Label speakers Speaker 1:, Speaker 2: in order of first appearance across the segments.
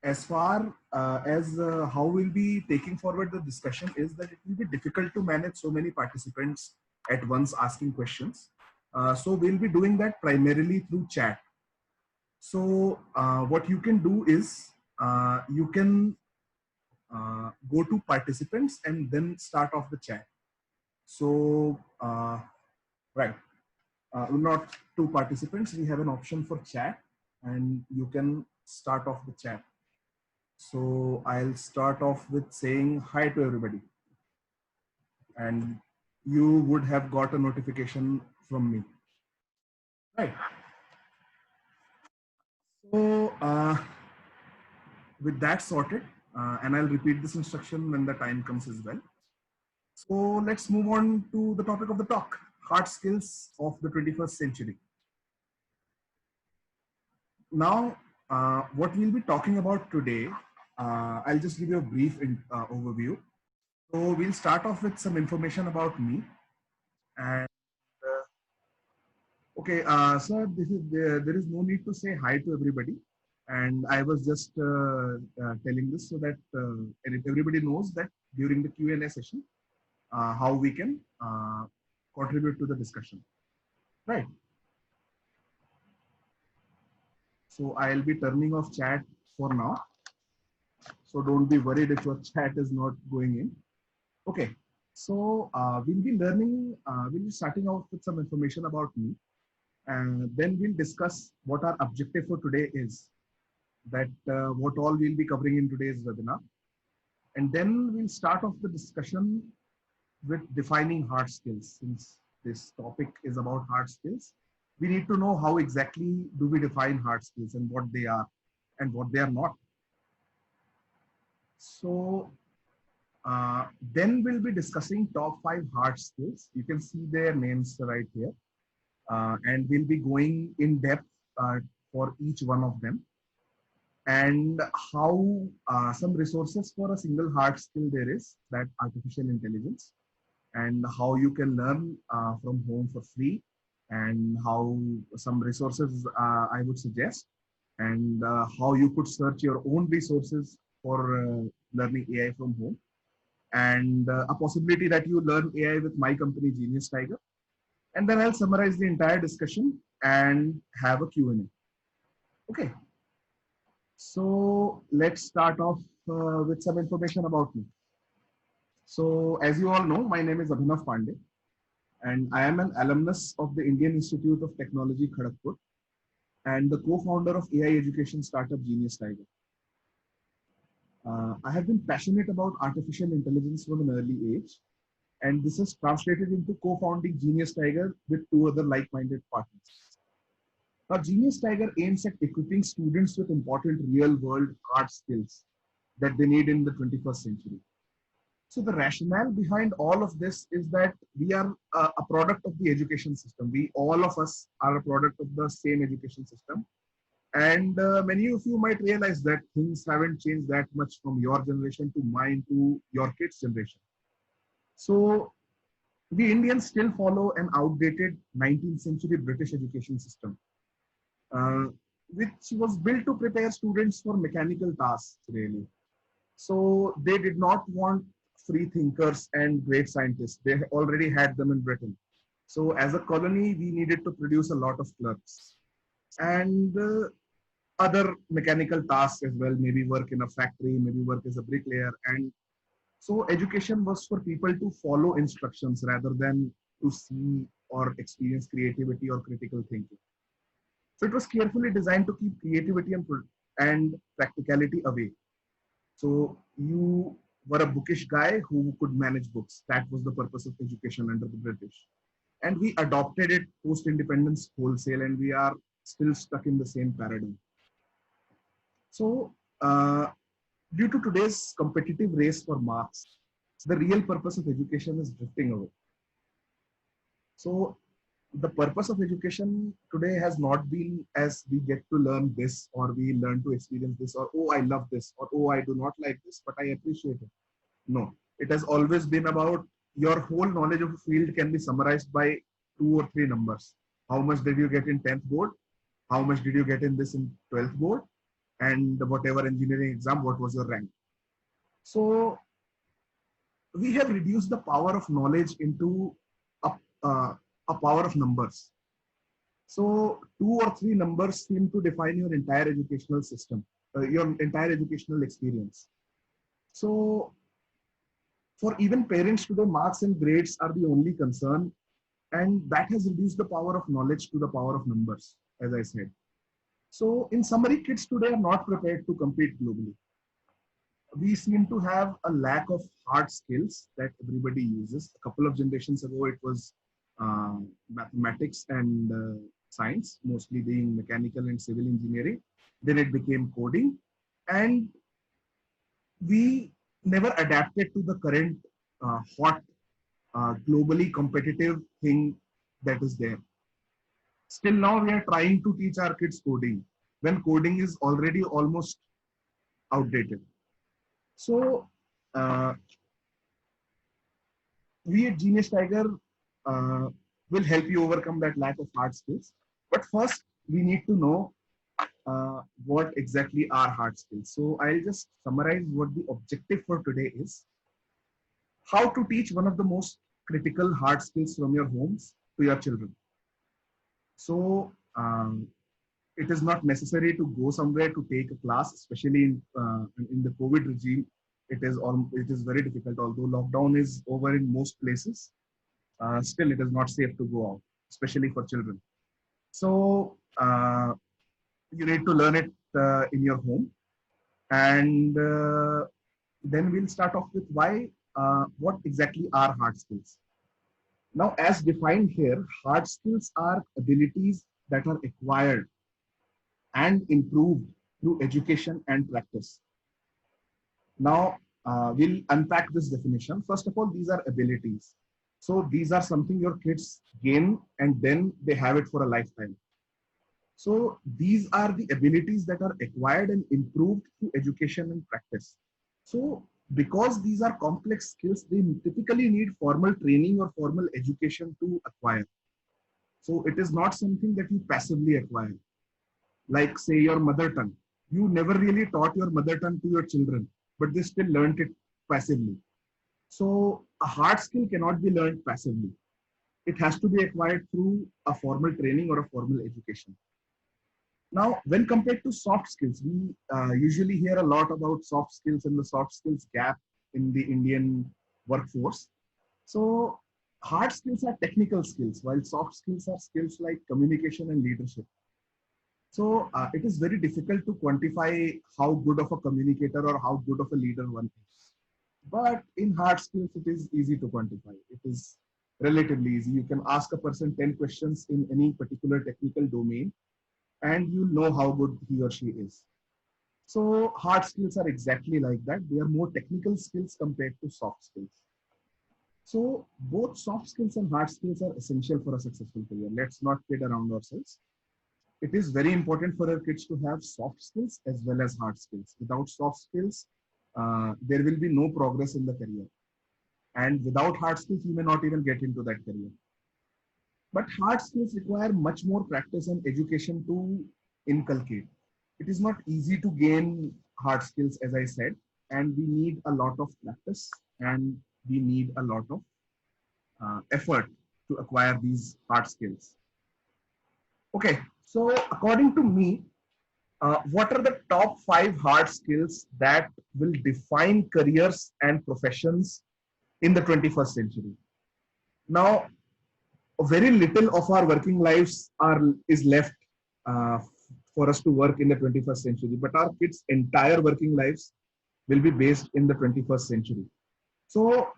Speaker 1: as far as how we'll be taking forward the discussion is that it will be difficult to manage so many participants at once asking questions. So we'll be doing that primarily through chat. So what you can do is you can go to participants and then start off the chat. So right, not to participants, we have an option for chat and you can start off the chat. So I'll start off with saying hi to everybody, and you would have got a notification from me. Right. So with that sorted, and I'll repeat this instruction when the time comes as well. So let's move on to the topic of the talk: hard skills of the 21st century. Now, what we'll be talking about today, I'll just give you a brief overview. So we'll start off with some information about me. And okay, sir, there is no need to say hi to everybody. And I was just telling this so that everybody knows that during the Q&A session, how we can contribute to the discussion. Right. So I'll be turning off chat for now. So don't be worried if your chat is not going in. Okay. So we'll be learning, we'll be starting out with some information about me. And then we'll discuss what our objective for today is, that what all we'll be covering in today's webinar. And then we'll start off the discussion with defining hard skills. Since this topic is about hard skills, we need to know how exactly do we define hard skills and what they are and what they are not. So then we'll be discussing top 5 hard skills. You can see their names right here. And we'll be going in depth for each one of them, and how some resources for a single hard skill there is, that artificial intelligence, and how you can learn from home for free, and how some resources I would suggest, and how you could search your own resources for learning AI from home, and a possibility that you learn AI with my company Genius Tiger. And then I'll summarize the entire discussion and have a Q&A. Okay. So let's start off with some information about me. So as you all know, my name is Abhinav Pandey, and I am an alumnus of the Indian Institute of Technology, Kharagpur, and the co-founder of AI education startup Genius Tiger. I have been passionate about artificial intelligence from an early age, and this is translated into co-founding Genius Tiger with 2 other like-minded partners. Now, Genius Tiger aims at equipping students with important real-world hard skills that they need in the 21st century. So the rationale behind all of this is that we are a product of the education system. We, all of us, are a product of the same education system. And many of you might realize that things haven't changed that much from your generation to mine to your kids' generation. So we Indians still follow an outdated 19th century British education system, which was built to prepare students for mechanical tasks, really. So they did not want free thinkers and great scientists. They already had them in Britain. So as a colony, we needed to produce a lot of clerks and other mechanical tasks as well, maybe work in a factory, maybe work as a bricklayer. And so education was for people to follow instructions rather than to see or experience creativity or critical thinking. So it was carefully designed to keep creativity and practicality away. So you were a bookish guy who could manage books. That was the purpose of education under the British. And we adopted it post-independence wholesale, and we are still stuck in the same paradigm. So due to today's competitive race for marks, the real purpose of education is drifting away. So the purpose of education today has not been as we get to learn this, or we learn to experience this, or oh, I love this, or oh, I do not like this, but I appreciate it. No, it has always been about your whole knowledge of a field can be summarized by 2 or 3 numbers. How much did you get in 10th board? How much did you get in this in 12th board? and whatever engineering exam, what was your rank. So we have reduced the power of knowledge into a, uh, a power of numbers. So 2 or 3 numbers seem to define your entire educational system, your entire educational experience. So for even parents today, marks and grades are the only concern, and that has reduced the power of knowledge to the power of numbers, as I said. So in summary, kids today are not prepared to compete globally. We seem to have a lack of hard skills that everybody uses. A couple of generations ago, it was uh, mathematics and science, mostly being mechanical and civil engineering. Then it became coding, and we never adapted to the current hot, globally competitive thing that is there. Still now, we are trying to teach our kids coding when coding is already almost outdated. So, uh, we at Genius Tiger uh, will help you overcome that lack of hard skills. But first, we need to know what exactly are hard skills. So, I'll just summarize what the objective for today is: how to teach one of the most critical hard skills from your homes to your children. So, it is not necessary to go somewhere to take a class, especially in the COVID regime. It is very difficult. Although lockdown is over in most places, still it is not safe to go out, especially for children. So you need to learn it in your home, and then we'll start off with why. What exactly are hard skills? Now, as defined here, hard skills are abilities that are acquired and improved through education and practice. Now, we'll unpack this definition. First of all, these are abilities. So these are something your kids gain and then they have it for a lifetime. So these are the abilities that are acquired and improved through education and practice. So because these are complex skills, they typically need formal training or formal education to acquire. So it is not something that you passively acquire. Like say your mother tongue. You never really taught your mother tongue to your children, but they still learned it passively. So a hard skill cannot be learned passively. It has to be acquired through a formal training or a formal education. Now, when compared to soft skills, we usually hear a lot about soft skills and the soft skills gap in the Indian workforce. So hard skills are technical skills, while soft skills are skills like communication and leadership. So it is very difficult to quantify how good of a communicator or how good of a leader one is. But in hard skills, it is easy to quantify. It is relatively easy. You can ask a person 10 questions in any particular technical domain, and you know how good he or she is. So hard skills are exactly like that. They are more technical skills compared to soft skills. So both soft skills and hard skills are essential for a successful career. Let's not kid around ourselves. It is very important for our kids to have soft skills as well as hard skills. Without soft skills, there will be no progress in the career. And without hard skills, you may not even get into that career. But hard skills require much more practice and education to inculcate. It is not easy to gain hard skills, as I said, and we need a lot of practice and we need a lot of effort to acquire these hard skills. Okay, so according to me, what are the top 5 hard skills that will define careers and professions in the 21st century? Now, very little of our working lives is left uh, for us to work in the 21st century, but our kids' entire working lives will be based in the 21st century. So,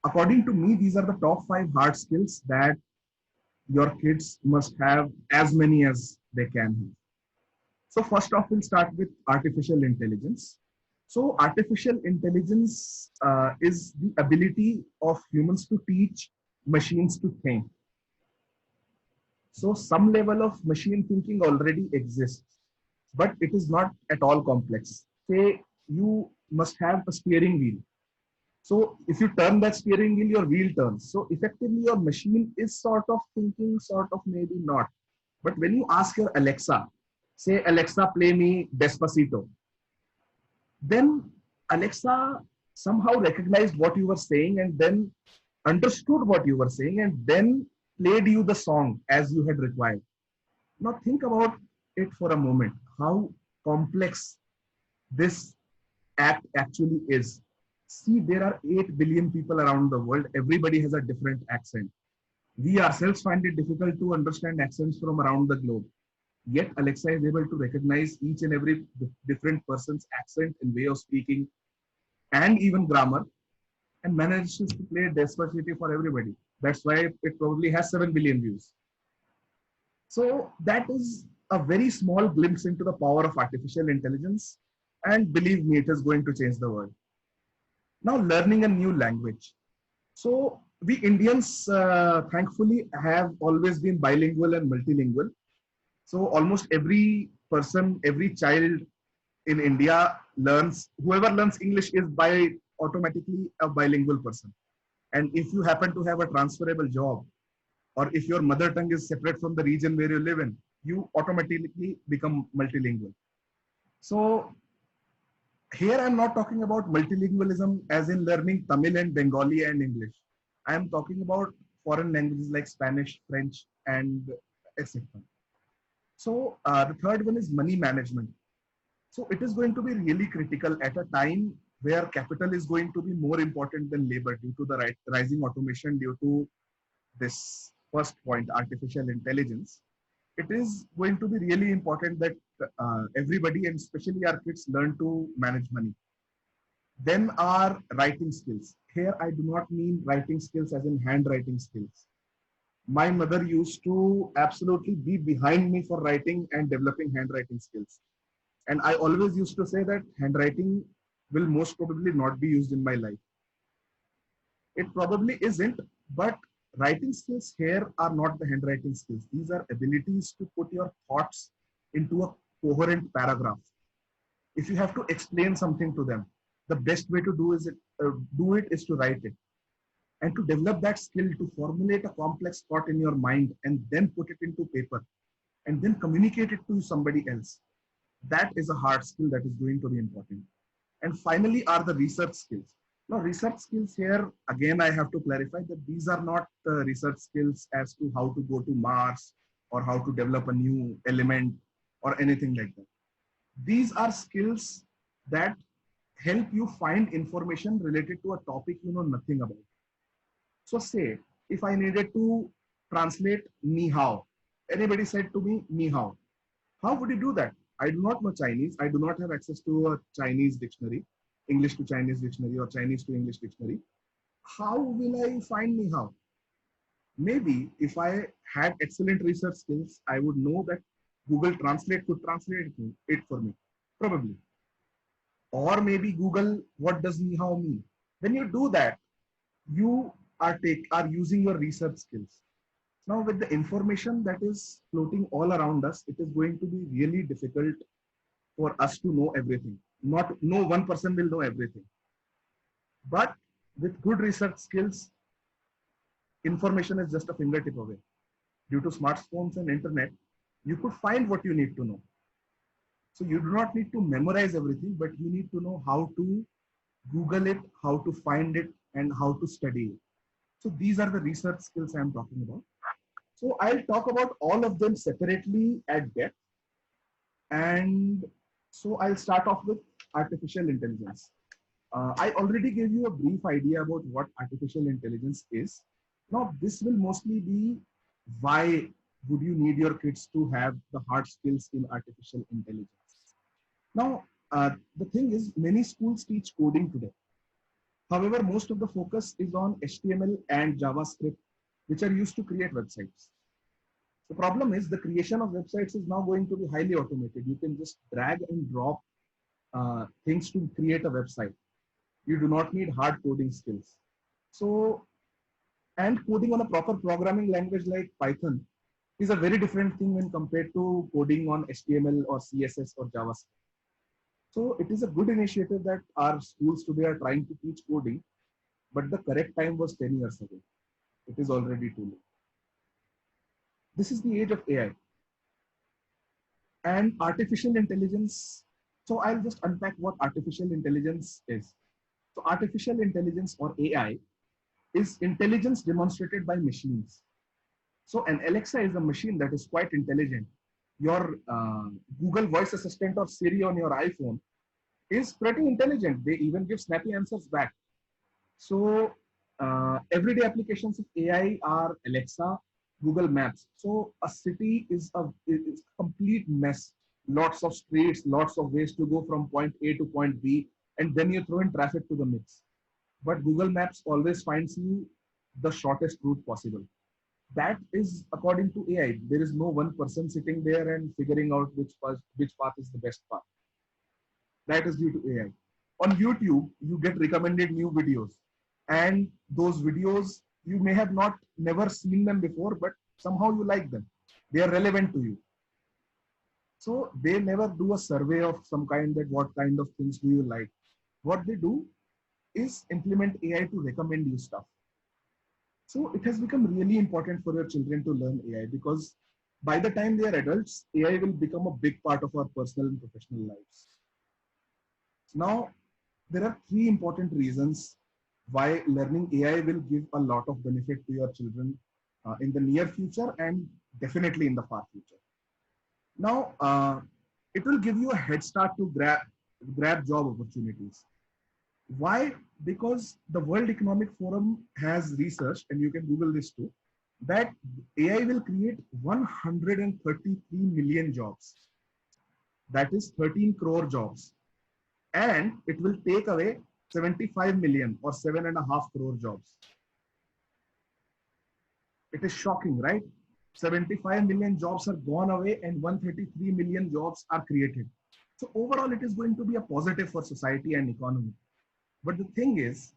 Speaker 1: according to me, these are the top 5 hard skills that your kids must have, as many as they can have. So first off, we'll start with artificial intelligence. So artificial intelligence is the ability of humans to teach machines to think. So some level of machine thinking already exists, but it is not at all complex. Say you must have a steering wheel. So if you turn that steering wheel, your wheel turns. So effectively your machine is sort of thinking, sort of maybe not. But when you ask your Alexa, say, Alexa, play me Despacito. Then Alexa somehow recognized what you were saying and then understood what you were saying and then played you the song as you had required. Now think about it for a moment, how complex this act actually is. See, there are 8 billion people around the world. Everybody has a different accent. We ourselves find it difficult to understand accents from around the globe. Yet Alexa is able to recognize each and every different person's accent and way of speaking and even grammar and manages to play Despacito for everybody. That's why it probably has 7 billion views. So that is a very small glimpse into the power of artificial intelligence. And believe me, it is going to change the world. Now, learning a new language. So we Indians, thankfully, have always been bilingual and multilingual. So almost every person, every child in India learns, whoever learns English is by automatically a bilingual person. And if you happen to have a transferable job, or if your mother tongue is separate from the region where you live in, you automatically become multilingual. So here I'm not talking about multilingualism as in learning Tamil and Bengali and English. I am talking about foreign languages like Spanish, French, and etc. So the third one is money management. So it is going to be really critical at a time where capital is going to be more important than labor due to the rising automation, due to this first point, artificial intelligence. It is going to be really important that everybody, and especially our kids, learn to manage money. Then our writing skills. Here, I do not mean writing skills as in handwriting skills. My mother used to absolutely be behind me for writing and developing handwriting skills. And I always used to say that handwriting will most probably not be used in my life. It probably isn't, but writing skills here are not the handwriting skills. These are abilities to put your thoughts into a coherent paragraph. If you have to explain something to them, the best way to do it is to write it. And to develop that skill to formulate a complex thought in your mind and then put it into paper and then communicate it to somebody else. That is a hard skill that is going to be important. And finally are the research skills. Now, research skills here, again, I have to clarify that these are not research skills as to how to go to Mars or how to develop a new element or anything like that. These are skills that help you find information related to a topic you know nothing about. So say, if I needed to translate ni hao, anybody said to me, ni hao, how would you do that? I do not know Chinese. I do not have access to a Chinese dictionary, English to Chinese dictionary or Chinese to English dictionary. How will I find ni hao? Maybe if I had excellent research skills, I would know that Google Translate could translate it for me, probably. Or maybe Google, what does ni hao mean? When you do that, you are using your research skills. Now, with the information that is floating all around us, it is going to be really difficult for us to know everything. No one person will know everything. But with good research skills, information is just a fingertip away. Due to smartphones and internet, you could find what you need to know. So you do not need to memorize everything, but you need to know how to Google it, how to find it, and how to study it. So these are the research skills I'm talking about. So I'll talk about all of them separately at depth. And so I'll start off with artificial intelligence. I already gave you a brief idea about what artificial intelligence is. Now, this will mostly be why would you need your kids to have the hard skills in artificial intelligence. Now, the thing is, many schools teach coding today. However, most of the focus is on HTML and JavaScript, which are used to create websites. The problem is the creation of websites is now going to be highly automated. You can just drag and drop things to create a website. You do not need hard coding skills. So, and coding on a proper programming language like Python is a very different thing when compared to coding on HTML or CSS or JavaScript. So it is a good initiative that our schools today are trying to teach coding, but the correct time was 10 years ago. It is already too late. This is the age of AI. And artificial intelligence. So I'll just unpack what artificial intelligence is. So artificial intelligence or AI is intelligence demonstrated by machines. So an Alexa is a machine that is quite intelligent. Your Google voice assistant or Siri on your iPhone is pretty intelligent. They even give snappy answers back. So everyday applications of AI are Alexa, Google Maps. So a city is a complete mess. Lots of streets, lots of ways to go from point A to point B, and then you throw in traffic to the mix. But Google Maps always finds you the shortest route possible. That is according to AI. There is no one person sitting there and figuring out which path is the best path. That is due to AI. On YouTube, you get recommended new videos, and those videos you may have not never seen them before, but somehow you like them. They are relevant to you. So they never do a survey of some kind that what kind of things do you like. What they do is implement AI to recommend you stuff. So it has become really important for your children to learn AI because by the time they are adults, AI will become a big part of our personal and professional lives. Now, there are three important reasons why learning AI will give a lot of benefit to your children in the near future and definitely in the far future. Now, it will give you a head start to grab job opportunities. Why? Because the World Economic Forum has researched, and you can Google this too, that AI will create 133 million jobs. That is 13 crore jobs. And it will take away 75 million or 7.5 crore jobs. It is shocking, right? 75 million jobs are gone away and 133 million jobs are created. So overall, it is going to be a positive for society and economy. But the thing is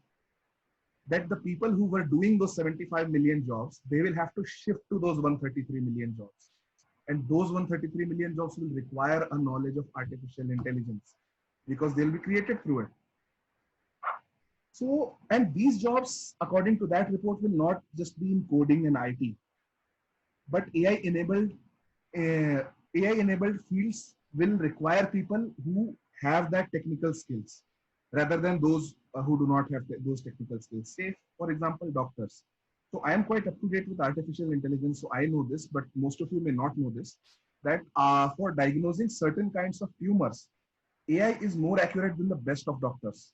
Speaker 1: that the people who were doing those 75 million jobs, they will have to shift to those 133 million jobs. And those 133 million jobs will require a knowledge of artificial intelligence because they'll be created through it. So, and these jobs, according to that report, will not just be in coding and IT, but AI enabled fields will require people who have that technical skills rather than those who do not have those technical skills. Say, for example, doctors. So I am quite up to date with artificial intelligence, so I know this, but most of you may not know this, that for diagnosing certain kinds of tumors, AI is more accurate than the best of doctors.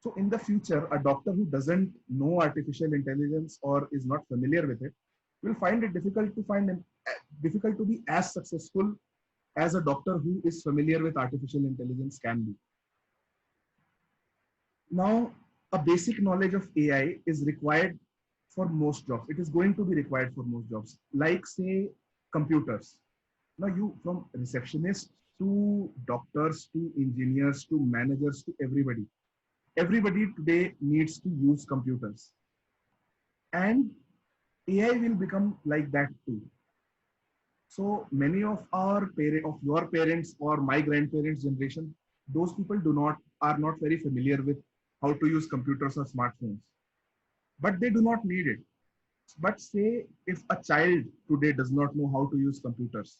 Speaker 1: So in the future, a doctor who doesn't know artificial intelligence or is not familiar with it will find it difficult to be as successful as a doctor who is familiar with artificial intelligence can be. Now, a basic knowledge of AI is required for most jobs. It is going to be required for most jobs, like say computers. Now, you from receptionists to doctors to engineers to managers to everybody today needs to use computers, and AI will become like that too. So many of your parents or my grandparents' generation, those people are not very familiar with how to use computers or smartphones, but they do not need it. But say if a child today does not know how to use computers,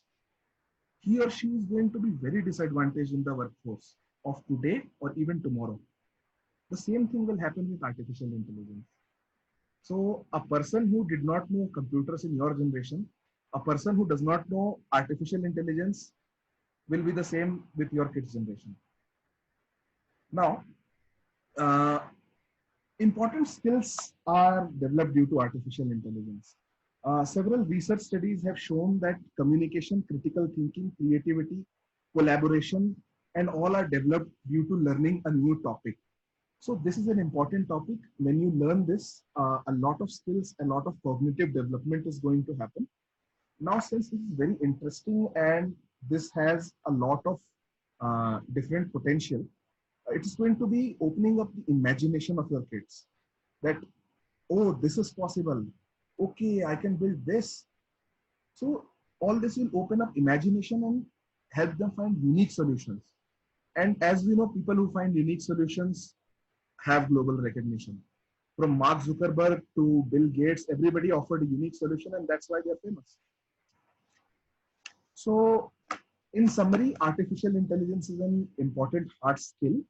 Speaker 1: he or she is going to be very disadvantaged in the workforce of today or even tomorrow. The same thing will happen with artificial intelligence. So a person who did not know computers in your generation, a person who does not know artificial intelligence will be the same with your kids' generation. Now, uh, important skills are developed due to artificial intelligence. Several research studies have shown that communication, critical thinking, creativity, collaboration, and all are developed due to learning a new topic. So this is an important topic. When you learn this, a lot of skills, a lot of cognitive development is going to happen. Now, since this is very interesting and this has a lot of different potential, it is going to be opening up the imagination of your kids that, oh, this is possible. Okay, I can build this. So all this will open up imagination and help them find unique solutions. And as we know, people who find unique solutions have global recognition. From Mark Zuckerberg to Bill Gates, everybody offered a unique solution, and that's why they're famous. So In summary, artificial intelligence is an important hard skill.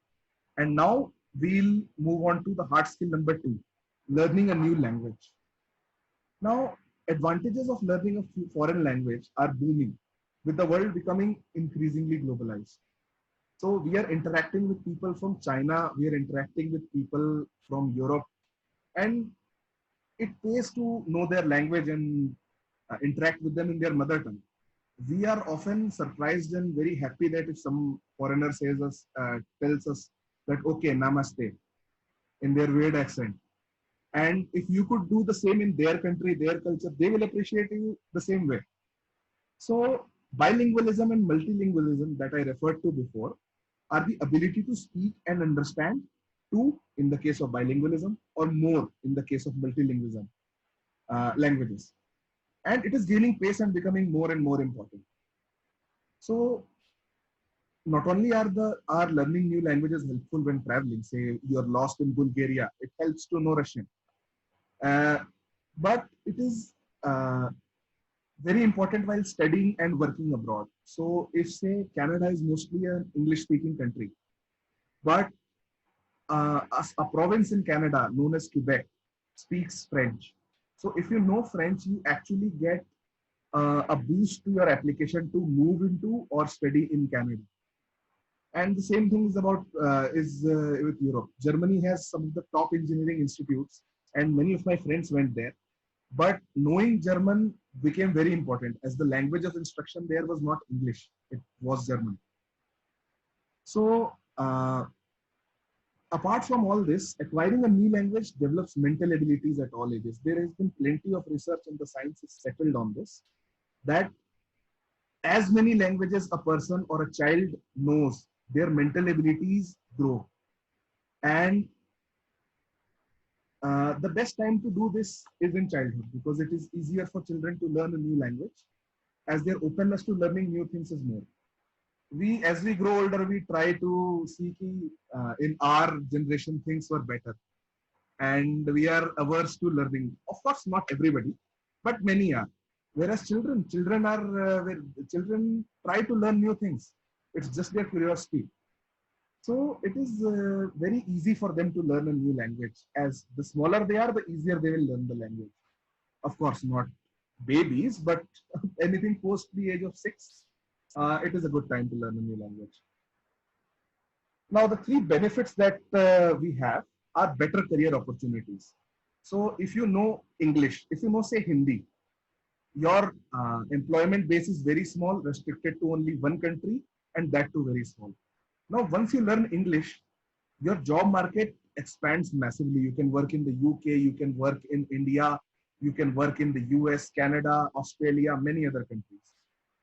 Speaker 1: And now we'll move on to the hard skill number two, learning a new language. Now, advantages of learning a foreign language are booming, with the world becoming increasingly globalized. So we are interacting with people from China, we are interacting with people from Europe, and it pays to know their language and interact with them in their mother tongue. We are often surprised and very happy that if some foreigner tells us that, okay, namaste, in their weird accent. And if you could do the same in their country, their culture, they will appreciate you the same way. So bilingualism and multilingualism that I referred to before are the ability to speak and understand two in the case of bilingualism or more in the case of multilingualism languages. And it is gaining pace and becoming more and more important. So not only are learning new languages helpful when traveling, say you're lost in Bulgaria, it helps to know Russian. Uh, but it is very important while studying and working abroad. So if say Canada is mostly an English speaking country, but a province in Canada known as Quebec speaks French. So if you know French, you actually get a boost to your application to move into or study in Canada. And the same thing is about with Europe. Germany has some of the top engineering institutes, and many of my friends went there. But knowing German became very important as the language of instruction there was not English, it was German. So, apart from all this, acquiring a new language develops mental abilities at all ages. There has been plenty of research and the science is settled on this, that as many languages a person or a child knows, their mental abilities grow. And the best time to do this is in childhood because it is easier for children to learn a new language as their openness to learning new things is more. As we grow older, we try to see in our generation things were better, and we are averse to learning. Of course, not everybody, but many are. Whereas children try to learn new things. It's just their curiosity. So it is very easy for them to learn a new language. As the smaller they are, the easier they will learn the language. Of course, not babies, but anything post the age of 6, it is a good time to learn a new language. Now, the three benefits that we have are better career opportunities. So if you know English, if you know, say, Hindi, your employment base is very small, restricted to only one country, and that too very small. Now, once you learn English, your job market expands massively. You can work in the UK, you can work in India, you can work in the US, Canada, Australia, many other countries.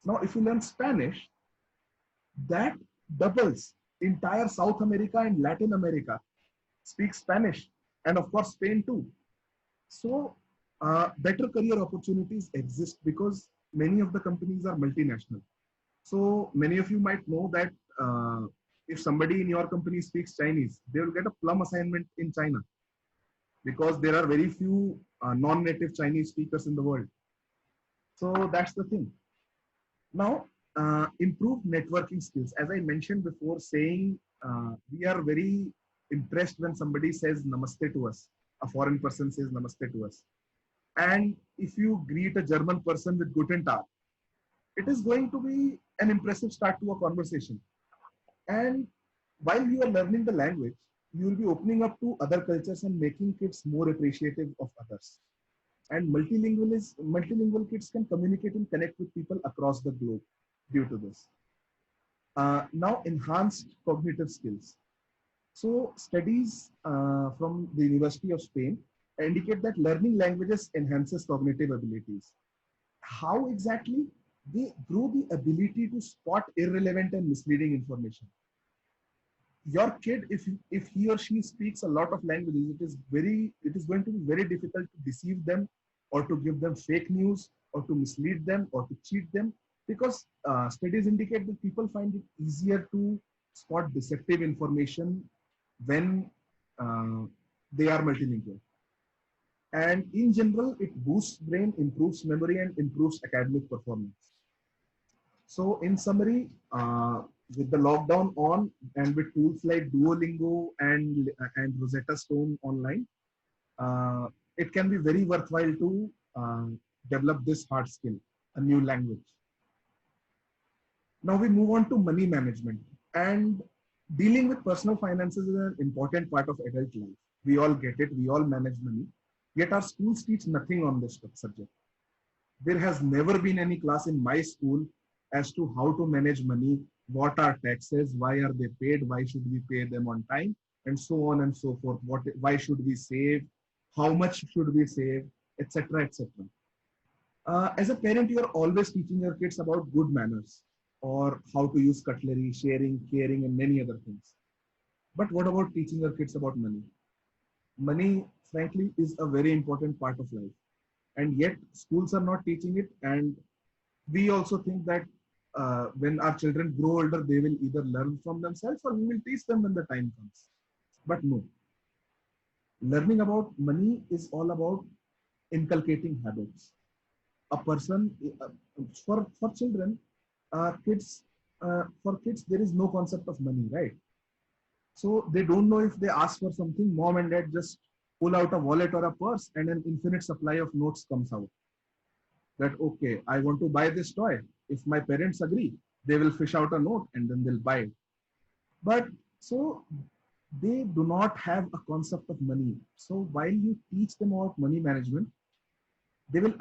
Speaker 1: Now, if you learn Spanish, that doubles. Entire South America and Latin America speaks Spanish, and of course, Spain too. So, better career opportunities exist because many of the companies are multinational. So, many of you might know that if somebody in your company speaks Chinese, they will get a plum assignment in China because there are very few non-native Chinese speakers in the world. So that's the thing. Now, improved networking skills. As I mentioned before, saying we are very impressed when somebody says namaste to us. A foreign person says namaste to us. And if you greet a German person with Guten Tag, it is going to be an impressive start to a conversation. And while you are learning the language, you will be opening up to other cultures and making kids more appreciative of others. And multilingual kids can communicate and connect with people across the globe due to this. Now, enhanced cognitive skills. So, studies from the University of Spain indicate that learning languages enhances cognitive abilities. How exactly? They grow the ability to spot irrelevant and misleading information. Your kid, if he or she speaks a lot of languages, it is going to be very difficult to deceive them or to give them fake news or to mislead them or to cheat them, because studies indicate that people find it easier to spot deceptive information when they are multilingual. And in general, it boosts brain, improves memory, and improves academic performance. So in summary, with the lockdown on and with tools like Duolingo and Rosetta Stone online, uh, it can be very worthwhile to develop this hard skill, a new language. Now we move on to money management, and dealing with personal finances is an important part of adult life. We all get it. We all manage money. Yet our schools teach nothing on this subject. There has never been any class in my school as to how to manage money, what are taxes, why are they paid, why should we pay them on time, and so on and so forth. Why should we save, how much should we save, etc., etc. As a parent, you are always teaching your kids about good manners or how to use cutlery, sharing, caring, and many other things. But what about teaching your kids about money? Money, frankly, is a very important part of life, and yet schools are not teaching it. And we also think that when our children grow older, they will either learn from themselves or we will teach them when the time comes. But no, learning about money is all about inculcating habits. A person, for children, kids, for kids, there is no concept of money, right? So they don't know if they ask for something, mom and dad just pull out a wallet or a purse and an infinite supply of notes comes out. That, okay, I want to buy this toy. If my parents agree, they will fish out a note and then they'll buy it. But so they do not have a concept of money. So while you teach them about money management, they will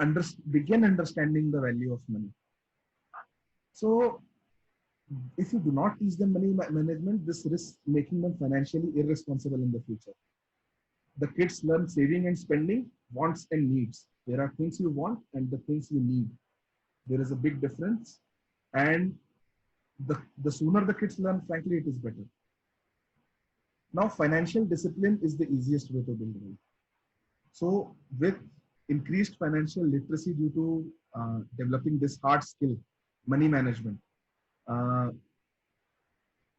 Speaker 1: begin understanding the value of money. So if you do not teach them money management, this risks making them financially irresponsible in the future. The kids learn saving and spending, wants and needs. There are things you want and the things you need. There is a big difference. And the sooner the kids learn, frankly, it is better. Now, financial discipline is the easiest way to build wealth. So with increased financial literacy due to developing this hard skill, money management, uh,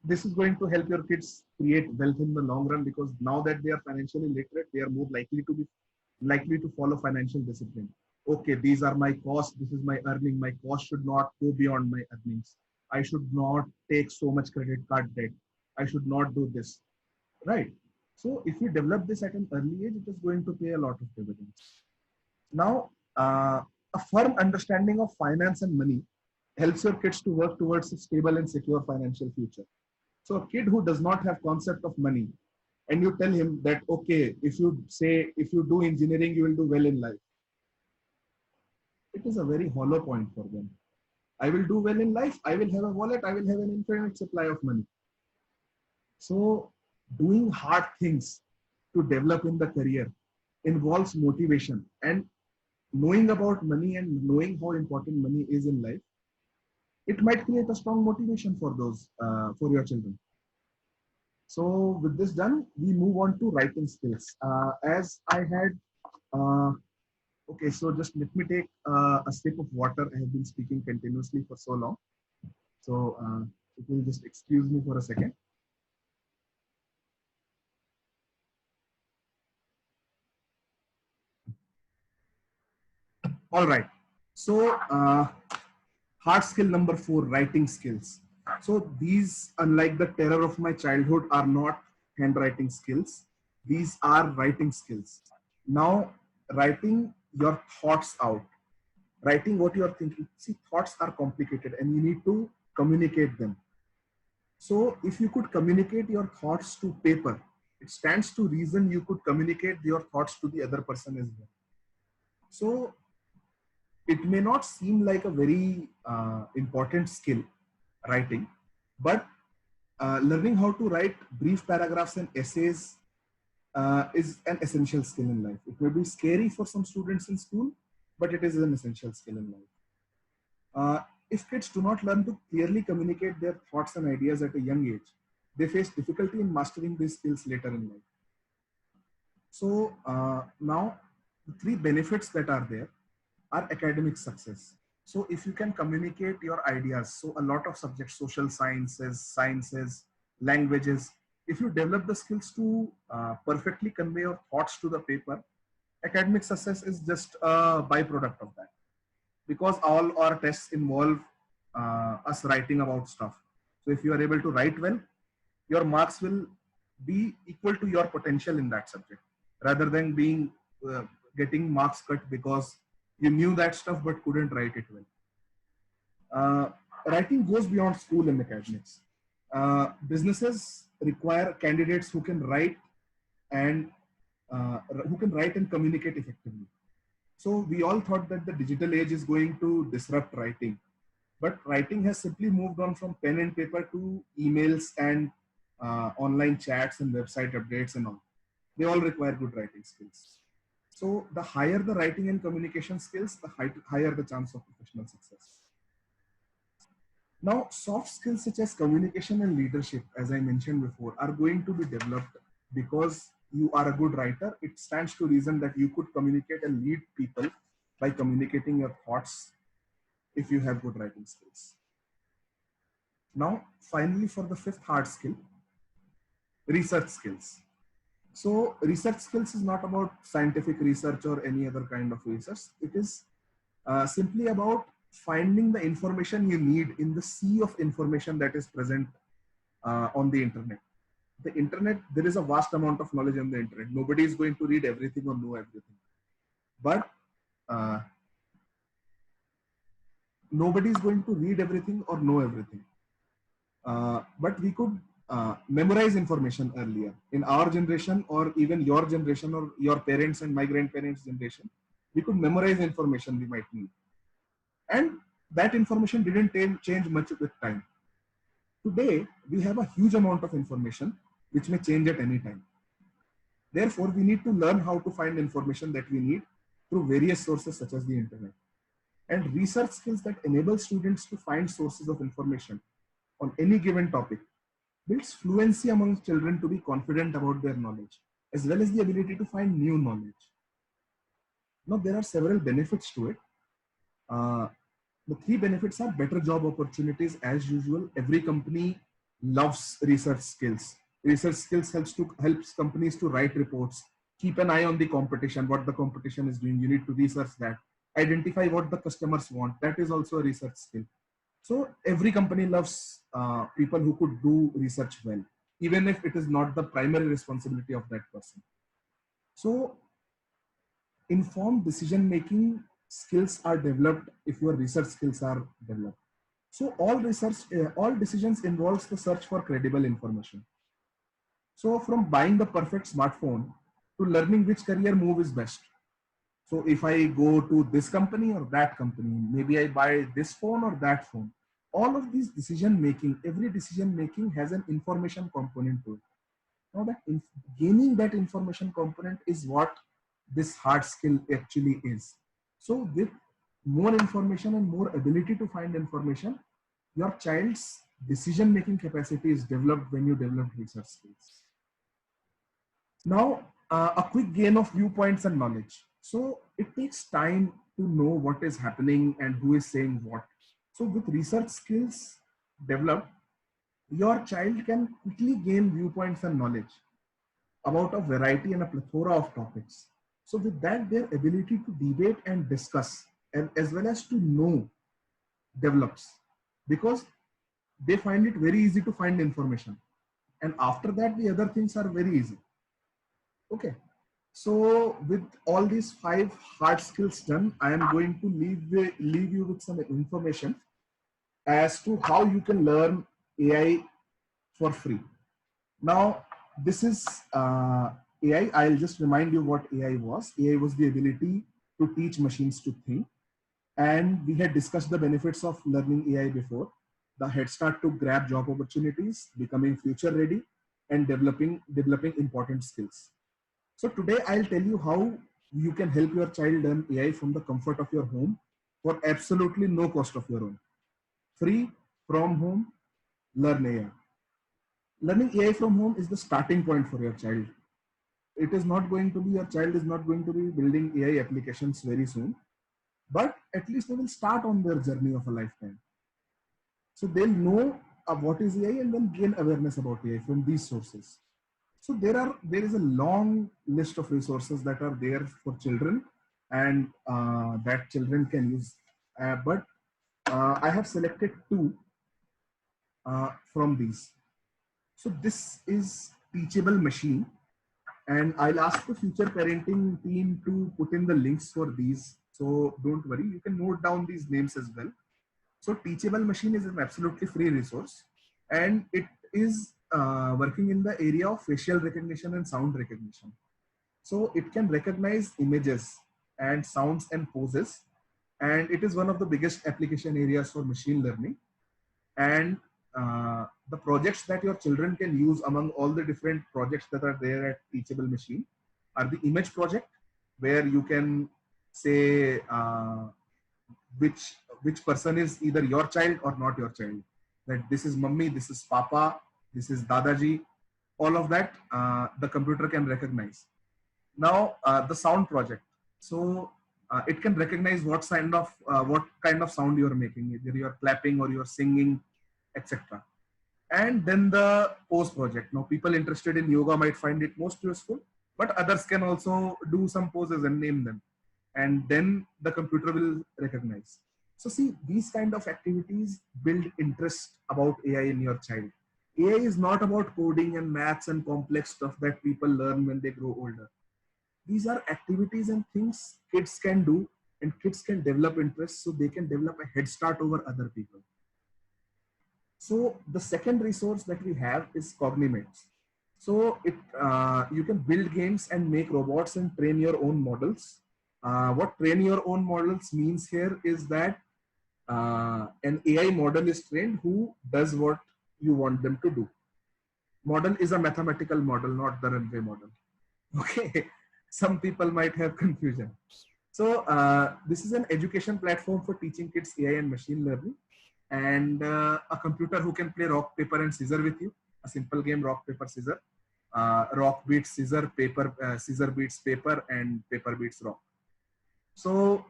Speaker 1: this is going to help your kids create wealth in the long run, because now that they are financially literate, they are more likely to follow financial discipline. Okay, these are my costs, this is my earning, my cost should not go beyond my earnings. I should not take so much credit card debt. I should not do this, right? So if you develop this at an early age, it is going to pay a lot of dividends. Now, a firm understanding of finance and money helps your kids to work towards a stable and secure financial future. So a kid who does not have concept of money, and you tell him that, okay, if you do engineering, you will do well in life. It is a very hollow point for them. I will do well in life. I will have a wallet. I will have an infinite supply of money. So doing hard things to develop in the career involves motivation, and knowing about money and knowing how important money is in life, it might create a strong motivation for those, for your children. So with this done, we move on to writing skills. As I had, okay, so just let me take a sip of water. I have been speaking continuously for so long. So if you will just excuse me for a second. All right. So hard skill number 4, writing skills. So these, unlike the terror of my childhood, are not handwriting skills. These are writing skills. Now, writing your thoughts out, writing what you are thinking. See, thoughts are complicated and you need to communicate them. So if you could communicate your thoughts to paper, it stands to reason you could communicate your thoughts to the other person as well. So it may not seem like a very important skill, writing, but learning how to write brief paragraphs and essays is an essential skill in life. It may be scary for some students in school, but it is an essential skill in life. If kids do not learn to clearly communicate their thoughts and ideas at a young age, they face difficulty in mastering these skills later in life. So now the 3 benefits that are there are academic success. So if you can communicate your ideas, so a lot of subjects, social sciences, languages, if you develop the skills to perfectly convey your thoughts to the paper, academic success is just a byproduct of that. Because all our tests involve us writing about stuff. So if you are able to write well, your marks will be equal to your potential in that subject, rather than being getting marks cut because you knew that stuff but couldn't write it well. Writing goes beyond school and academics. Businesses require candidates who can write and communicate effectively. So we all thought that the digital age is going to disrupt writing, but writing has simply moved on from pen and paper to emails and online chats and website updates and all. They all require good writing skills. So the higher the writing and communication skills, the higher the chance of professional success. Now, soft skills such as communication and leadership, as I mentioned before, are going to be developed because you are a good writer. It stands to reason that you could communicate and lead people by communicating your thoughts if you have good writing skills. Now, finally, for the fifth hard skill, research skills. So research skills is not about scientific research or any other kind of research. It is simply about finding the information you need in the sea of information that is present on the internet. The internet, there is a vast amount of knowledge on the internet. Nobody is going to read everything or know everything. But nobody is going to read everything or know everything. But we could memorize information earlier. In our generation, or even your generation, or your parents and my grandparents' generation, we could memorize information we might need. And that information didn't change much with time. Today, we have a huge amount of information which may change at any time. Therefore, we need to learn how to find information that we need through various sources such as the internet. And research skills that enable students to find sources of information on any given topic builds fluency among children to be confident about their knowledge, as well as the ability to find new knowledge. Now, there are several benefits to it. The three benefits are better job opportunities as usual. Every company loves research skills. Research skills helps companies to write reports, keep an eye on the competition, what the competition is doing. You need to research that. Identify what the customers want. That is also a research skill. So every company loves people who could do research well, even if it is not the primary responsibility of that person. So informed decision-making skills are developed if your research skills are developed. So all decisions involves the search for credible information. So from buying the perfect smartphone to learning which career move is best. So if I go to this company or that company, maybe I buy this phone or that phone. All of these decision making, every decision making has an information component to it. Now that gaining that information component is what this hard skill actually is. So with more information and more ability to find information, your child's decision making capacity is developed when you develop research skills. Now, a quick gain of viewpoints and knowledge. So it takes time to know what is happening and who is saying what. So with research skills developed, your child can quickly gain viewpoints and knowledge about a variety and a plethora of topics. So with that, their ability to debate and discuss, and as well as to know, develops, because they find it very easy to find information. And after that, the other things are very easy. Okay. So with all these 5 hard skills done, I am going to leave you with some information as to how you can learn AI for free. Now, this is AI. I'll just remind you what AI was. AI was the ability to teach machines to think. And we had discussed the benefits of learning AI before. The head start to grab job opportunities, becoming future ready, and developing important skills. So today I'll tell you how you can help your child learn AI from the comfort of your home for absolutely no cost of your own. Free, from home, learn AI. Learning AI from home is the starting point for your child. It is not going to be, your child is not going to be building AI applications very soon, but at least they will start on their journey of a lifetime. So they'll know what is AI and then gain awareness about AI from these sources. So there is a long list of resources that are there for children and that children can use. But I have selected two from these. So this is teachable machine, and I'll ask the future parenting team to put in the links for these. So don't worry, you can note down these names as well. So teachable machine is an absolutely free resource, and it is working in the area of facial recognition and sound recognition. So it can recognize images and sounds and poses, and it is one of the biggest application areas for machine learning. And the projects that your children can use among all the different projects that are there at Teachable Machine are the image project, where you can say which person is either your child or not your child. That this is mummy, this is papa, this is dadaji. All of that the computer can recognize. Now the sound project. So it can recognize what kind of sound you are making, either you are clapping or you are singing, etc. And then the pose project. Now people interested in yoga might find it most useful, but others can also do some poses and name them, and then the computer will recognize. So see, these kind of activities build interest about AI in your child. AI is not about coding and maths and complex stuff that people learn when they grow older. These are activities and things kids can do, and kids can develop interest, so they can develop a head start over other people. So the second resource that we have is Cognimates. So you can build games and make robots and train your own models. What train your own models means here is that an AI model is trained who does what you want them to do. Model is a mathematical model, not the runway model. Okay, some people might have confusion. So this is an education platform for teaching kids AI and machine learning, and a computer who can play rock, paper, and scissor with you. A simple game, rock, paper, scissor. Rock beats scissor, scissor beats paper, and paper beats rock. So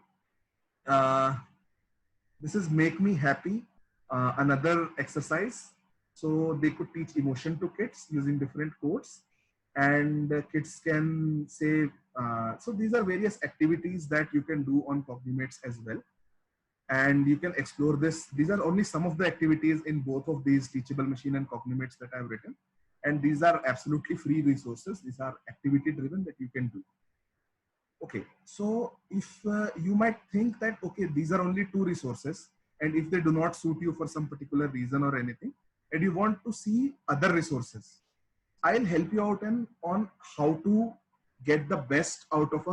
Speaker 1: this is Make Me Happy, another exercise. So they could teach emotion to kids using different codes, and kids can say, so these are various activities that you can do on Cognimates as well. And you can explore this. These are only some of the activities in both of these Teachable Machine and Cognimates that I've written. And these are absolutely free resources. These are activity driven that you can do. Okay, so if you might think that, okay, these are only two resources, and if they do not suit you for some particular reason or anything, and you want to see other resources, I'll help you out on how to get the best out of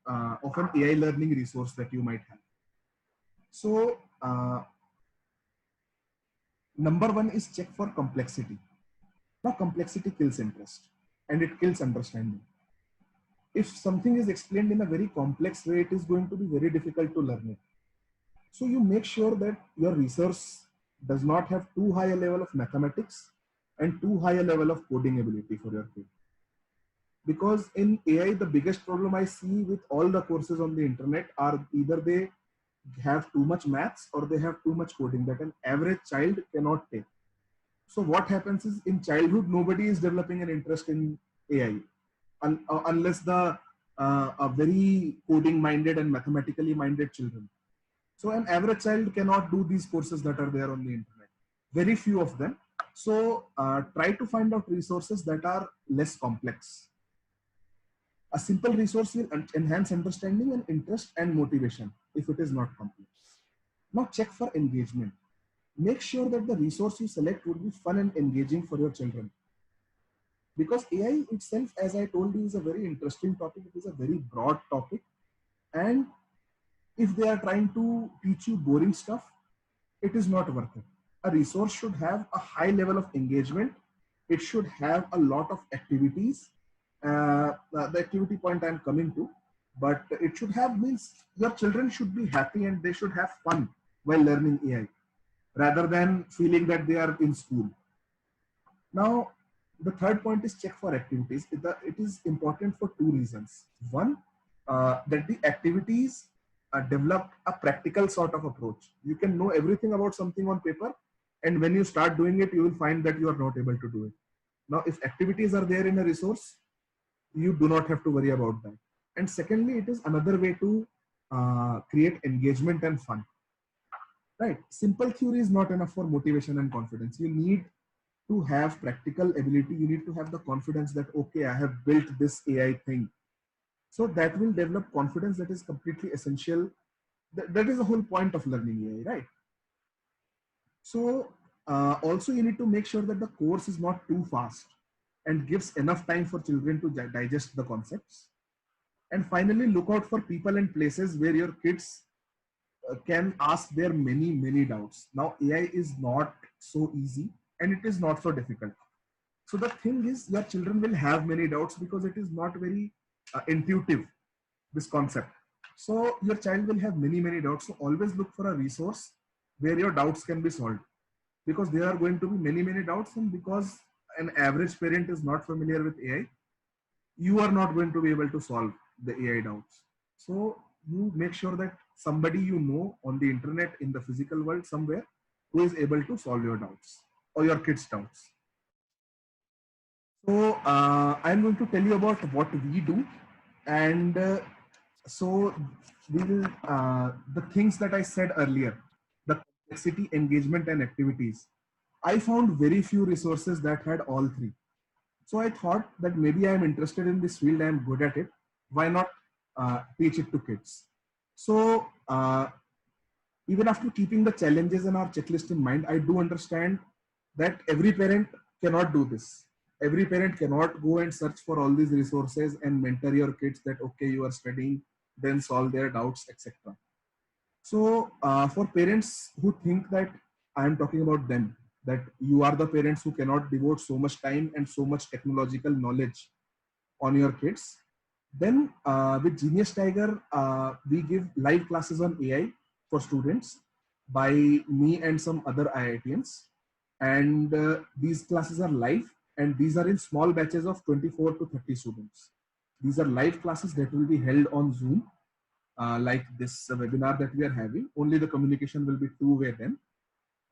Speaker 1: an AI learning resource that you might have. So number one is check for complexity. Now complexity kills interest and it kills understanding. If something is explained in a very complex way, it is going to be very difficult to learn it. So you make sure that your resource does not have too high a level of mathematics and too high a level of coding ability for your kid. Because in AI, the biggest problem I see with all the courses on the internet are either they have too much maths or they have too much coding that an average child cannot take. So what happens is, in childhood, nobody is developing an interest in AI unless the very coding minded and mathematically minded children. So an average child cannot do these courses that are there on the internet. Very few of them. So try to find out resources that are less complex. A simple resource will enhance understanding and interest and motivation if it is not complex. Now check for engagement. Make sure that the resource you select would be fun and engaging for your children. Because AI itself, as I told you, is a very interesting topic. It is a very broad topic. And if they are trying to teach you boring stuff, it is not worth it. A resource should have a high level of engagement. It should have a lot of activities. The activity point I'm coming to, but it should have means your children should be happy and they should have fun while learning AI rather than feeling that they are in school. Now, the third point is check for activities. It is important for two reasons. One, that the activities develop a practical sort of approach. You can know everything about something on paper, and when you start doing it, you will find that you are not able to do it. Now, if activities are there in a resource, you do not have to worry about that. And secondly, it is another way to create engagement and fun. right? Simple theory is not enough for motivation and confidence. You need to have practical ability. You need to have the confidence that, okay, I have built this AI thing. So that will develop confidence that is completely essential. That is the whole point of learning AI, right? So also you need to make sure that the course is not too fast and gives enough time for children to digest the concepts. And finally, look out for people and places where your kids can ask their many doubts. Now AI is not so easy and it is not so difficult. So the thing is, your children will have many doubts because it is not very intuitive, this concept. So your child will have many doubts. So always look for a resource where your doubts can be solved, because there are going to be many doubts, and because an average parent is not familiar with AI, you are not going to be able to solve the AI doubts. So you make sure that somebody you know on the internet, in the physical world somewhere, who is able to solve your doubts or your kids' doubts. So I'm going to tell you about what we do, and so we'll the things that I said earlier, the complexity, engagement, and activities. I found very few resources that had all three. So I thought that maybe I'm interested in this field, I'm good at it. Why not teach it to kids? So even after keeping the challenges in our checklist in mind, I do understand that every parent cannot do this. Every parent cannot go and search for all these resources and mentor your kids that, okay, you are studying, then solve their doubts, etc. So for parents who think that I am talking about them, that you are the parents who cannot devote so much time and so much technological knowledge on your kids, then with Genius Tiger, we give live classes on AI for students by me and some other IITians. And these classes are live, and these are in small batches of 24 to 30 students. These are live classes that will be held on Zoom, like this webinar that we are having. Only the communication will be two-way then,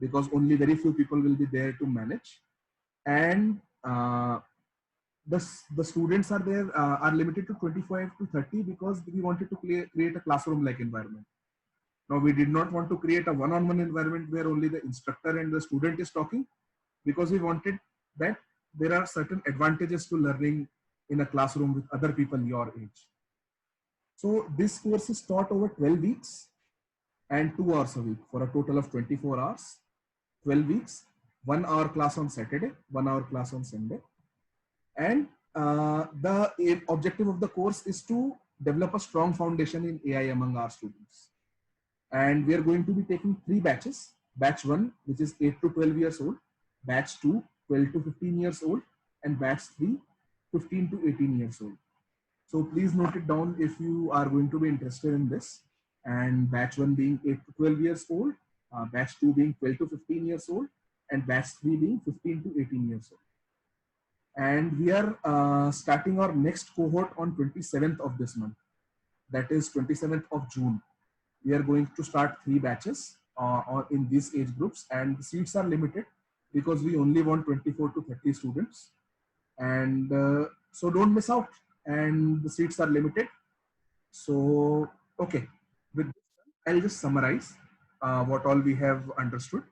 Speaker 1: because only very few people will be there to manage. And the students are there are limited to 25 to 30 because we wanted to create a classroom like environment. Now we did not want to create a one-on-one environment where only the instructor and the student is talking, because we wanted that there are certain advantages to learning in a classroom with other people your age. So this course is taught over 12 weeks and 2 hours a week for a total of 24 hours. 12 weeks, 1 hour class on Saturday, 1 hour class on Sunday. And the objective of the course is to develop a strong foundation in AI among our students. And we are going to be taking 3 batches. Batch 1, which is 8 to 12 years old. Batch 2, 12 to 15 years old. And batch 3, 15 to 18 years old. So please note it down if you are going to be interested in this. And batch 1 being 8 to 12 years old. Batch 2 being 12 to 15 years old. And batch 3 being 15 to 18 years old. And we are starting our next cohort on 27th of this month. That is 27th of June. We are going to start 3 batches in these age groups, and the seats are limited because we only want 24 to 30 students. And so don't miss out, and the seats are limited. So, okay, with this, I'll just summarize what all we have understood.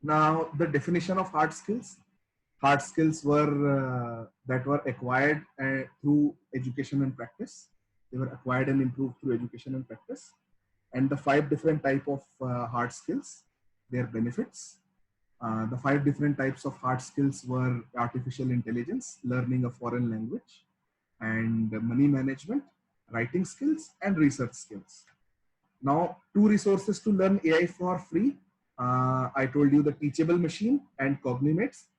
Speaker 1: Now, the definition of hard skills. Hard skills were that were acquired through education and practice. They were acquired and improved through education and practice. And the 5 different type of hard skills, their benefits. The 5 different types of hard skills were artificial intelligence, learning a foreign language, and money management, writing skills, and research skills. Now, 2 resources to learn AI for free. I told you the Teachable Machine and Cognimates.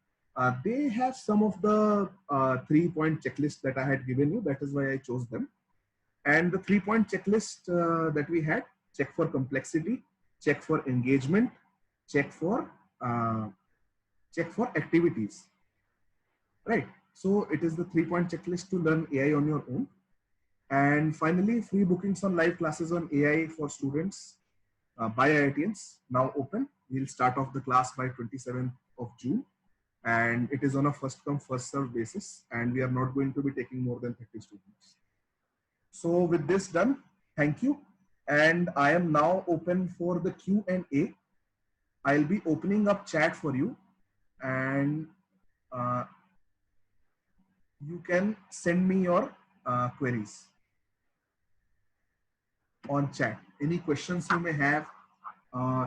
Speaker 1: They have some of the 3-point checklist that I had given you. That is why I chose them. And the 3-point checklist that we had: check for complexity, check for engagement, check for activities. Right. So it is the 3-point checklist to learn AI on your own. And finally, free bookings on live classes on AI for students by IITians now open. We'll start off the class by 27th of June. And it is on a first come first serve basis, and we are not going to be taking more than 30 students. So with this done, thank you. And I am now open for the Q&A. I'll be opening up chat for you, and you can send me your queries on chat. Any questions you may have,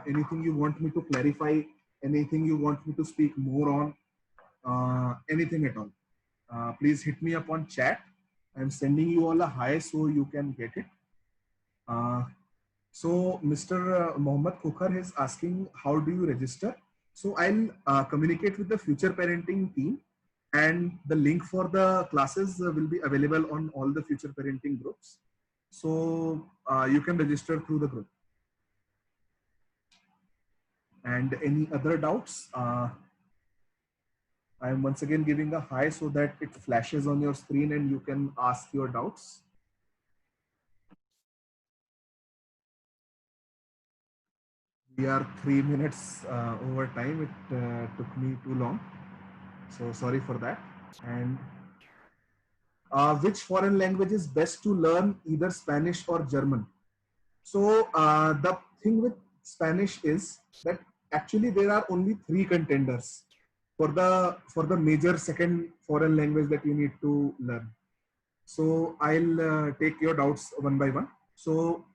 Speaker 1: anything you want me to clarify, anything you want me to speak more on, anything at all. Please hit me up on chat. I'm sending you all a hi so you can get it. So Mr. Mohammed Kukhar is asking, how do you register? So I'll communicate with the Future Parenting team, and the link for the classes will be available on all the Future Parenting groups. So you can register through the group. And any other doubts? I am once again giving a hi so that it flashes on your screen and you can ask your doubts. We are 3 minutes over time. It took me too long. So sorry for that. And which foreign language is best to learn, either Spanish or German? So the thing with Spanish is that actually there are only 3 contenders for the major second foreign language that you need to learn. So I'll take your doubts one by one. So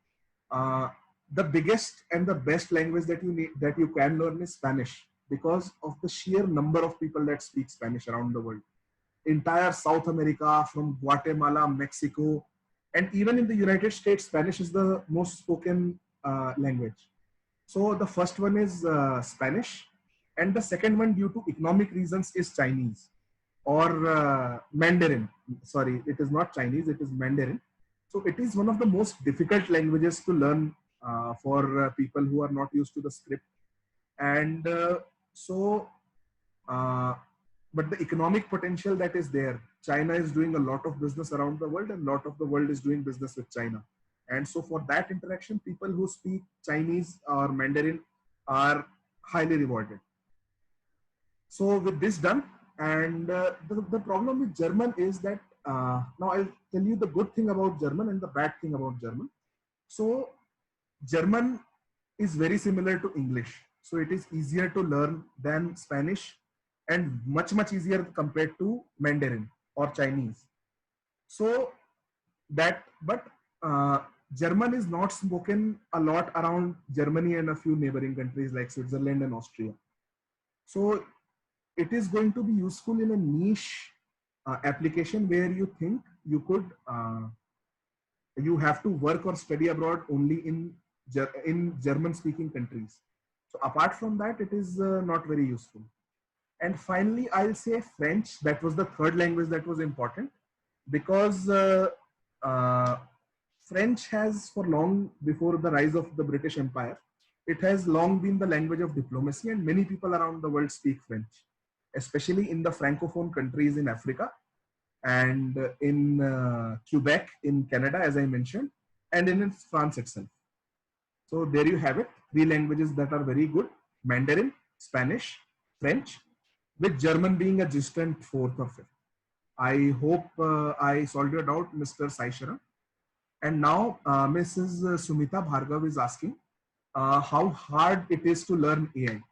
Speaker 1: the biggest and the best language that you can learn is Spanish, because of the sheer number of people that speak Spanish around the world. Entire South America, from Guatemala, Mexico, and even in the United States, Spanish is the most spoken language. So the first one is Spanish, and the second one, due to economic reasons, is Chinese or Mandarin. Sorry, it is not Chinese, it is Mandarin. So it is one of the most difficult languages to learn for people who are not used to the script. And but the economic potential that is there, China is doing a lot of business around the world, and a lot of the world is doing business with China. And so for that interaction, people who speak Chinese or Mandarin are highly rewarded. So with this done, and the problem with German is that, now I'll tell you the good thing about German and the bad thing about German. So German is very similar to English. So it is easier to learn than Spanish, and much easier compared to Mandarin or Chinese. So that, but German is not spoken a lot around Germany and a few neighboring countries like Switzerland and Austria. So it is going to be useful in a niche application where you think you could, you have to work or study abroad only in German speaking countries. So apart from that, it is not very useful. And finally, I'll say French. That was the third language that was important, because French has, for long before the rise of the British Empire, it has long been the language of diplomacy, and many people around the world speak French, especially in the Francophone countries in Africa, and in Quebec in Canada, as I mentioned, and in France itself. So there you have it, 3 languages that are very good: Mandarin, Spanish, French, with German being a distant 4th or 5th. I hope I solved your doubt, Mr. Sai Sharan. And now Mrs. Sumita Bhargav is asking how hard it is to learn AI.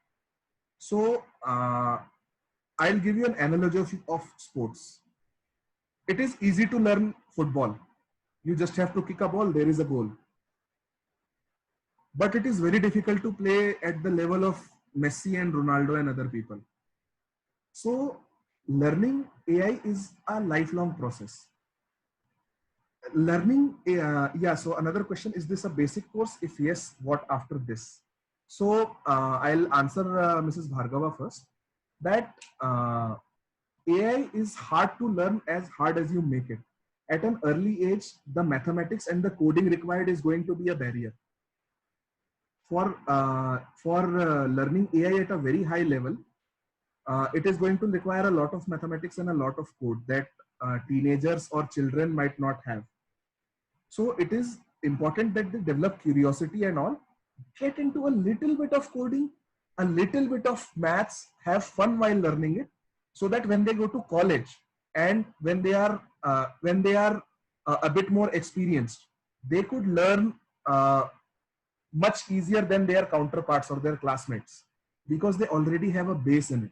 Speaker 1: So I'll give you an analogy of sports. It is easy to learn football. You just have to kick a ball, there is a goal. But it is very difficult to play at the level of Messi and Ronaldo and other people. So learning AI is a lifelong process. Learning, yeah, so another question, is this a basic course? If yes, what after this? So I'll answer Mrs. Bhargava first, that AI is hard to learn as hard as you make it. At an early age, the mathematics and the coding required is going to be a barrier. For learning AI at a very high level, it is going to require a lot of mathematics and a lot of code that teenagers or children might not have. So it is important that they develop curiosity and all, get into a little bit of coding, a little bit of maths, have fun while learning it, so that when they go to college and when they are a bit more experienced, they could learn uh, much easier than their counterparts or their classmates because they already have a base in it.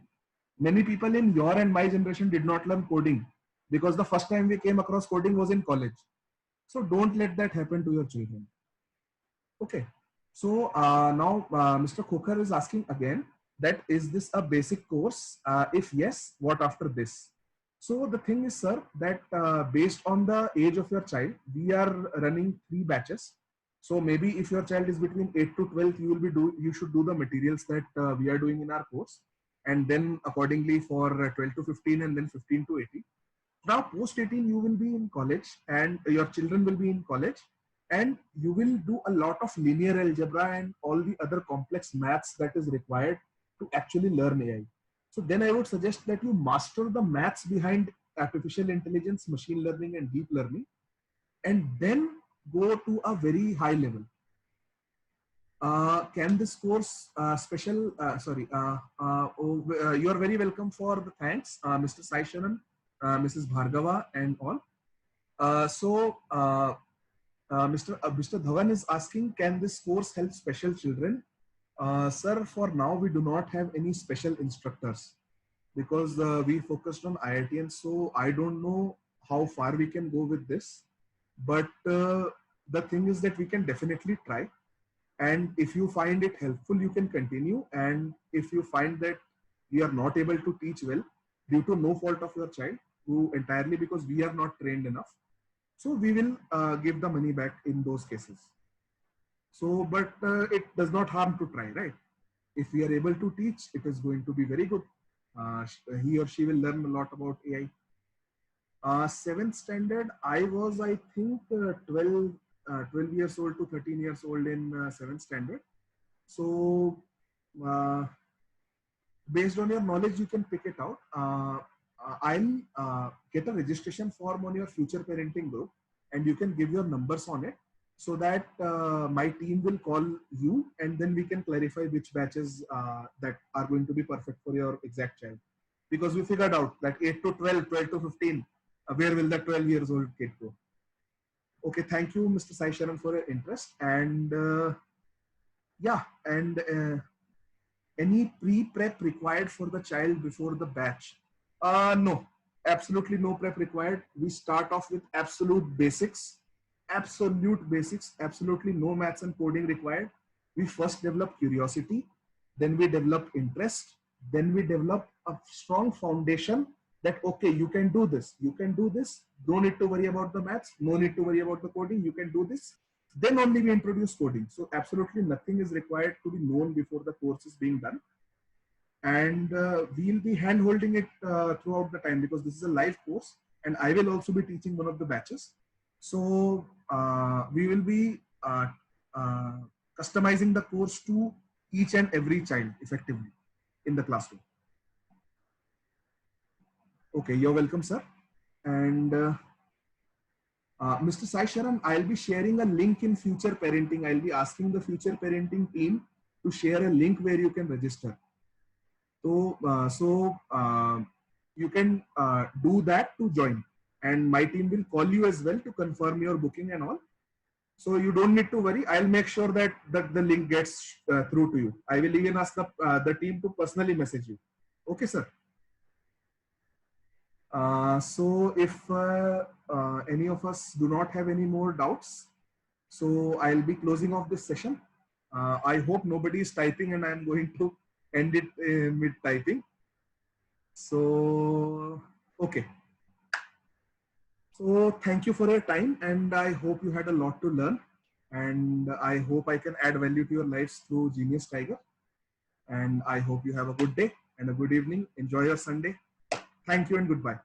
Speaker 1: Many people in your and my generation did not learn coding because the first time we came across coding was in college. So don't let that happen to your children. Okay. So now Mr. Khokar is asking again that is this a basic course? If yes, what after this? So the thing is, sir, that based on the age of your child, we are running 3 batches. So maybe if your child is between 8 to 12, you should do the materials that we are doing in our course, and then accordingly for 12 to 15, and then 15 to 18. Now post 18 you will be in college and your children will be in college, and you will do a lot of linear algebra and all the other complex maths that is required to actually learn AI. So then I would suggest that you master the maths behind artificial intelligence, machine learning and deep learning, and then go to a very high level. Can this course you are very welcome for the thanks, Mr. Sai Sharan, Mrs. Bhargava and all. Mr. Dhawan is asking, can this course help special children? Sir, for now we do not have any special instructors because we focused on IITians, so I don't know how far we can go with this. But the thing is that we can definitely try. And if you find it helpful, you can continue. And if you find that we are not able to teach well due to no fault of your child, who entirely because we are not trained enough, so we will give the money back in those cases. So, but it does not harm to try, right? If we are able to teach, it is going to be very good. He or she will learn a lot about AI. 7th standard, I was, I think, 12 years old to 13 years old in 7th standard. So, based on your knowledge, you can pick it out. I'll get a registration form on your future parenting group, and you can give your numbers on it so that my team will call you, and then we can clarify which batches that are going to be perfect for your exact child. Because we figured out that 8 to 12, 12 to 15, where will the 12 years old kid go? Okay, thank you, Mr. Sai Sharan, for your interest. And yeah, and any pre-prep required for the child before the batch? No, absolutely no prep required. We start off with absolute basics, absolutely no maths and coding required. We first develop curiosity, then we develop interest, then we develop a strong foundation that, okay, you can do this, don't need to worry about the maths, no need to worry about the coding, you can do this. Then only we introduce coding. So absolutely nothing is required to be known before the course is being done. And we'll be hand holding it throughout the time because this is a live course and I will also be teaching one of the batches. So we will be customizing the course to each and every child effectively in the classroom. Okay, you're welcome, sir. And Mr. Sai Sharan, I'll be sharing a link in Future Parenting. I'll be asking the Future Parenting team to share a link where you can register. So, you can do that to join, and my team will call you as well to confirm your booking and all. So you don't need to worry. I'll make sure that the link gets through to you. I will even ask the team to personally message you. Okay, sir. So if any of us do not have any more doubts, so I'll be closing off this session. I hope nobody is typing and I'm going to end it mid typing. So, okay. So thank you for your time, and I hope you had a lot to learn, and I hope I can add value to your lives through Genius Tiger. And I hope you have a good day and a good evening. Enjoy your Sunday. Thank you and goodbye.